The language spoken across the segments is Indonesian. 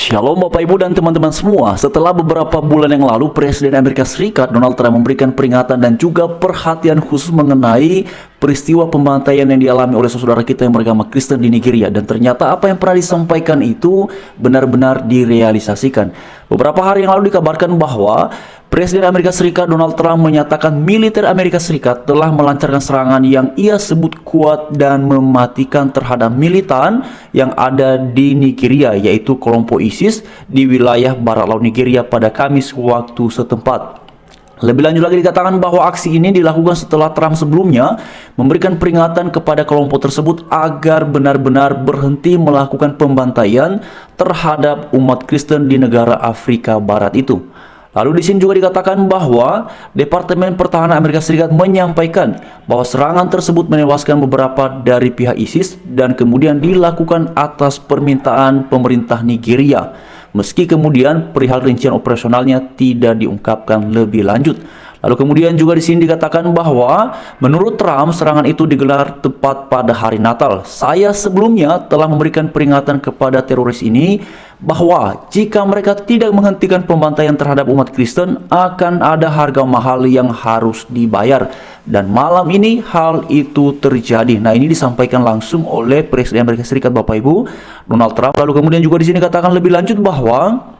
Shalom Bapak Ibu dan teman-teman semua. Setelah beberapa bulan yang lalu Presiden Amerika Serikat Donald Trump memberikan peringatan dan juga perhatian khusus mengenai peristiwa pembantaian yang dialami oleh saudara kita yang beragama Kristen di Nigeria, dan ternyata apa yang pernah disampaikan itu benar-benar direalisasikan. Beberapa hari yang lalu dikabarkan bahwa Presiden Amerika Serikat Donald Trump menyatakan militer Amerika Serikat telah melancarkan serangan yang ia sebut kuat dan mematikan terhadap militan yang ada di Nigeria, yaitu kelompok ISIS di wilayah barat laut Nigeria pada Kamis waktu setempat. Lebih lanjut lagi dikatakan bahwa aksi ini dilakukan setelah Trump sebelumnya memberikan peringatan kepada kelompok tersebut agar benar-benar berhenti melakukan pembantaian terhadap umat Kristen di negara Afrika Barat itu. Lalu di sini juga dikatakan bahwa Departemen Pertahanan Amerika Serikat menyampaikan bahwa serangan tersebut menewaskan beberapa dari pihak ISIS dan kemudian dilakukan atas permintaan pemerintah Nigeria. Meski kemudian perihal rincian operasionalnya tidak diungkapkan lebih lanjut. Lalu kemudian juga di sini dikatakan bahwa menurut Trump serangan itu digelar tepat pada hari Natal. Saya sebelumnya telah memberikan peringatan kepada teroris ini bahwa jika mereka tidak menghentikan pembantaian terhadap umat Kristen, akan ada harga mahal yang harus dibayar. Dan malam ini hal itu terjadi. Nah, ini disampaikan langsung oleh Presiden Amerika Serikat Bapak Ibu Donald Trump. Lalu kemudian juga di sini dikatakan lebih lanjut bahwa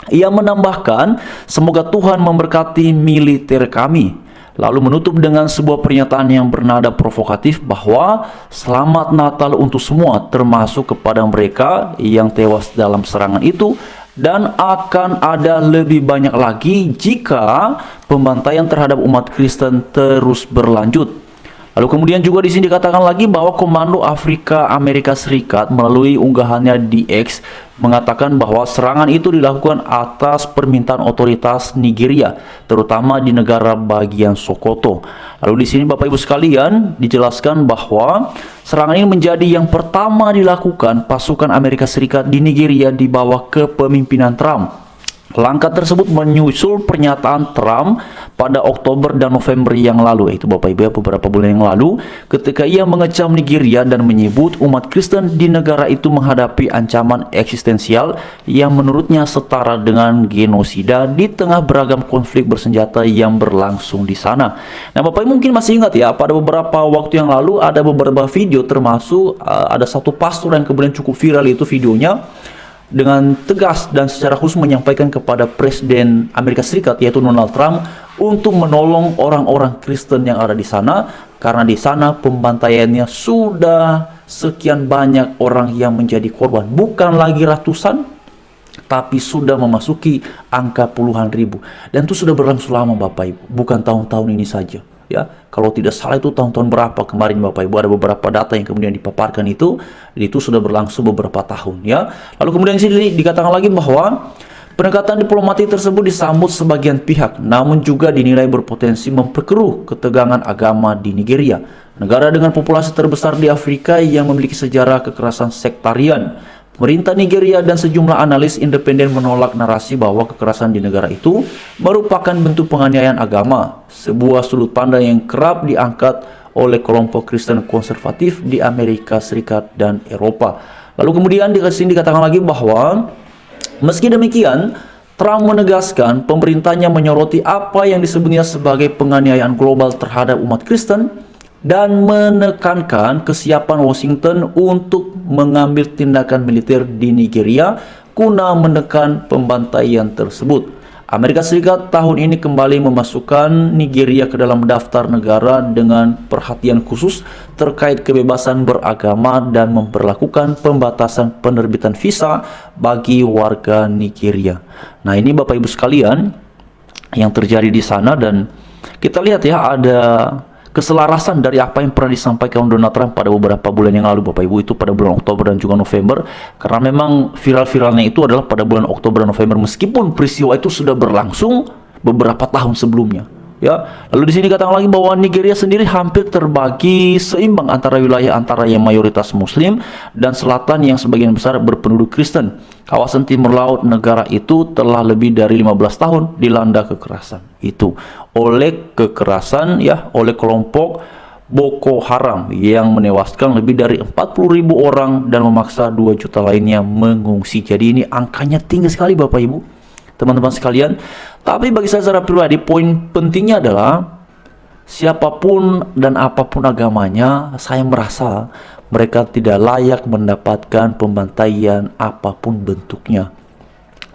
ia menambahkan, semoga Tuhan memberkati militer kami. Lalu menutup dengan sebuah pernyataan yang bernada provokatif bahwa selamat Natal untuk semua, termasuk kepada mereka yang tewas dalam serangan itu, dan akan ada lebih banyak lagi jika pembantaian terhadap umat Kristen terus berlanjut. Lalu kemudian juga di sini dikatakan lagi bahwa Komando Afrika Amerika Serikat melalui unggahannya di X mengatakan bahwa serangan itu dilakukan atas permintaan otoritas Nigeria, terutama di negara bagian Sokoto. Lalu di sini Bapak Ibu sekalian dijelaskan bahwa serangan ini menjadi yang pertama dilakukan pasukan Amerika Serikat di Nigeria di bawah kepemimpinan Trump. Langkah tersebut menyusul pernyataan Trump pada Oktober dan November yang lalu, yaitu Bapak Ibu beberapa bulan yang lalu, ketika ia mengecam Nigeria dan menyebut umat Kristen di negara itu menghadapi ancaman eksistensial yang menurutnya setara dengan genosida di tengah beragam konflik bersenjata yang berlangsung di sana. Nah, Bapak Ibu mungkin masih ingat ya, pada beberapa waktu yang lalu ada beberapa video, termasuk ada satu pastor yang kemudian cukup viral, itu videonya dengan tegas dan secara khusus menyampaikan kepada Presiden Amerika Serikat yaitu Donald Trump untuk menolong orang-orang Kristen yang ada di sana, karena di sana pembantaiannya sudah sekian banyak orang yang menjadi korban, bukan lagi ratusan tapi sudah memasuki angka puluhan ribu, dan itu sudah berlangsung lama Bapak Ibu, bukan tahun-tahun ini saja. Ya, kalau tidak salah itu tahun-tahun berapa kemarin Bapak Ibu, ada beberapa data yang kemudian dipaparkan itu sudah berlangsung beberapa tahun ya. Lalu kemudian sini dikatakan lagi bahwa pendekatan diplomatik tersebut disambut sebagian pihak, namun juga dinilai berpotensi memperkeruh ketegangan agama di Nigeria, negara dengan populasi terbesar di Afrika yang memiliki sejarah kekerasan sektarian. Pemerintah Nigeria dan sejumlah analis independen menolak narasi bahwa kekerasan di negara itu merupakan bentuk penganiayaan agama, sebuah sudut pandang yang kerap diangkat oleh kelompok Kristen konservatif di Amerika Serikat dan Eropa. Lalu kemudian di sini dikatakan lagi bahwa meski demikian, Trump menegaskan pemerintahnya menyoroti apa yang disebutnya sebagai penganiayaan global terhadap umat Kristen dan menekankan kesiapan Washington untuk mengambil tindakan militer di Nigeria guna menekan pembantaian tersebut. Amerika Serikat tahun ini kembali memasukkan Nigeria ke dalam daftar negara dengan perhatian khusus terkait kebebasan beragama dan memperlakukan pembatasan penerbitan visa bagi warga Nigeria. Nah, ini Bapak Ibu sekalian yang terjadi di sana, dan kita lihat ya, ada keselarasan dari apa yang pernah disampaikan Donald Trump pada beberapa bulan yang lalu Bapak Ibu, itu pada bulan Oktober dan juga November, karena memang viral-viralnya itu adalah pada bulan Oktober dan November, meskipun peristiwa itu sudah berlangsung beberapa tahun sebelumnya ya. Lalu di sini dikatakan lagi bahwa Nigeria sendiri hampir terbagi seimbang antara wilayah antara yang mayoritas Muslim dan selatan yang sebagian besar berpenduduk Kristen. Kawasan timur laut negara itu telah lebih dari 15 tahun dilanda kekerasan itu oleh kelompok Boko Haram yang menewaskan lebih dari 40.000 orang dan memaksa 2 juta lainnya mengungsi. Jadi ini angkanya tinggi sekali Bapak Ibu, teman-teman sekalian. Tapi bagi saya secara pribadi, poin pentingnya adalah siapapun dan apapun agamanya, saya merasa mereka tidak layak mendapatkan pembantaian apapun bentuknya.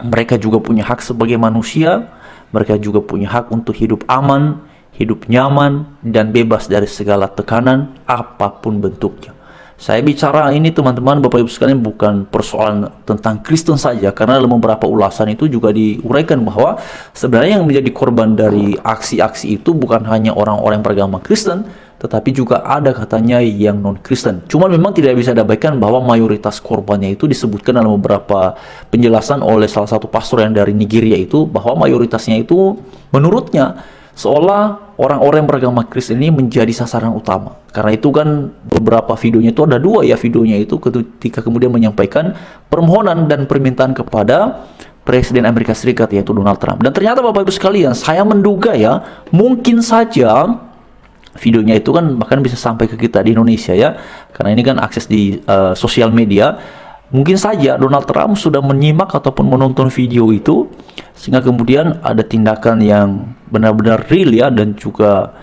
Mereka juga punya hak sebagai manusia, mereka juga punya hak untuk hidup aman, hidup nyaman, dan bebas dari segala tekanan apapun bentuknya. Saya bicara ini teman-teman, Bapak Ibu sekalian, bukan persoalan tentang Kristen saja, karena dalam beberapa ulasan itu juga diuraikan bahwa sebenarnya yang menjadi korban dari aksi-aksi itu bukan hanya orang-orang beragama Kristen, tetapi juga ada katanya yang non-Kristen. Cuma memang tidak bisa diabaikan bahwa mayoritas korbannya itu disebutkan dalam beberapa penjelasan oleh salah satu pastor yang dari Nigeria itu, bahwa mayoritasnya itu menurutnya seolah orang-orang beragama Kristen ini menjadi sasaran utama. Karena itu kan beberapa videonya itu ada 2 ya, videonya itu ketika kemudian menyampaikan permohonan dan permintaan kepada Presiden Amerika Serikat yaitu Donald Trump. Dan ternyata Bapak Ibu sekalian, saya menduga ya, mungkin saja videonya itu kan bahkan bisa sampai ke kita di Indonesia ya, karena ini kan akses di sosial media. Mungkin saja Donald Trump sudah menyimak ataupun menonton video itu, sehingga kemudian ada tindakan yang benar-benar real ya, dan juga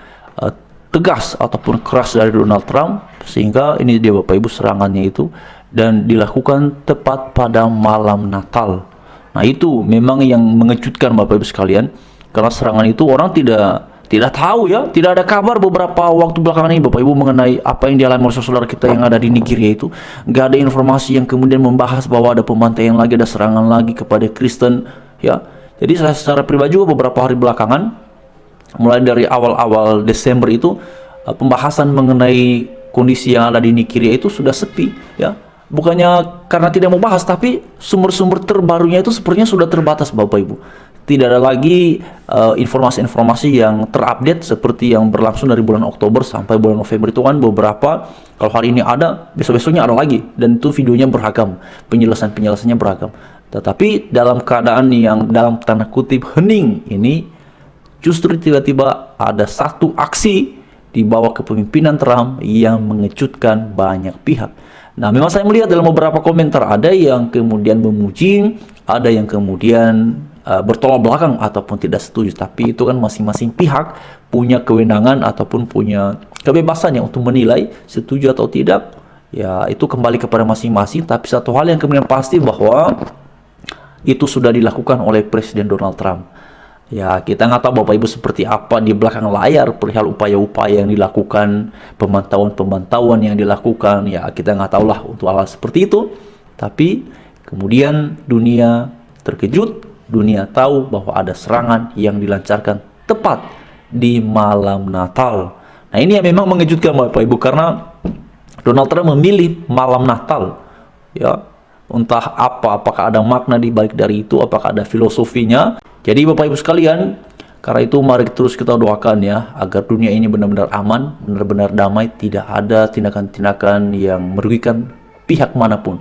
tegas ataupun keras dari Donald Trump, sehingga ini dia Bapak Ibu serangannya itu, dan dilakukan tepat pada malam Natal. Nah itu memang yang mengejutkan Bapak Ibu sekalian, karena serangan itu orang tidak tahu ya, tidak ada kabar beberapa waktu belakangan ini Bapak Ibu mengenai apa yang dialami oleh saudara kita yang ada di Nigeria itu. Nggak ada informasi yang kemudian membahas bahwa ada pembantaian lagi, ada serangan lagi kepada Kristen ya. Jadi saya secara pribadi juga beberapa hari belakangan, mulai dari awal-awal Desember itu, pembahasan mengenai kondisi yang ada di Nigeria itu sudah sepi ya. Bukannya karena tidak mau bahas, tapi sumber-sumber terbarunya itu sepertinya sudah terbatas Bapak Ibu. Tidak ada lagi informasi-informasi yang terupdate seperti yang berlangsung dari bulan Oktober sampai bulan November itu kan beberapa, kalau hari ini ada, besok-besoknya ada lagi, dan itu videonya beragam, penjelasannya beragam. Tetapi dalam keadaan yang dalam tanda kutip hening ini, justru tiba-tiba ada satu aksi di bawah kepemimpinan Trump yang mengejutkan banyak pihak. Nah, memang saya melihat dalam beberapa komentar ada yang kemudian memuji, ada yang kemudian bertolak belakang ataupun tidak setuju. Tapi itu kan masing-masing pihak punya kewenangan ataupun punya kebebasannya untuk menilai setuju atau tidak. Ya, itu kembali kepada masing-masing. Tapi satu hal yang kemudian pasti bahwa itu sudah dilakukan oleh Presiden Donald Trump. Ya, kita nggak tahu Bapak Ibu seperti apa di belakang layar perihal upaya-upaya yang dilakukan, pemantauan-pemantauan yang dilakukan. Ya, kita nggak tahu lah untuk hal seperti itu. Tapi kemudian dunia terkejut, dunia tahu bahwa ada serangan yang dilancarkan tepat di malam Natal. Nah, ini yang memang mengejutkan Bapak Ibu, karena Donald Trump memilih malam Natal. Ya, entah apa, apakah ada makna di balik dari itu, apakah ada filosofinya. Jadi Bapak Ibu sekalian, karena itu mari terus kita doakan ya, agar dunia ini benar-benar aman, benar-benar damai, tidak ada tindakan-tindakan yang merugikan pihak manapun.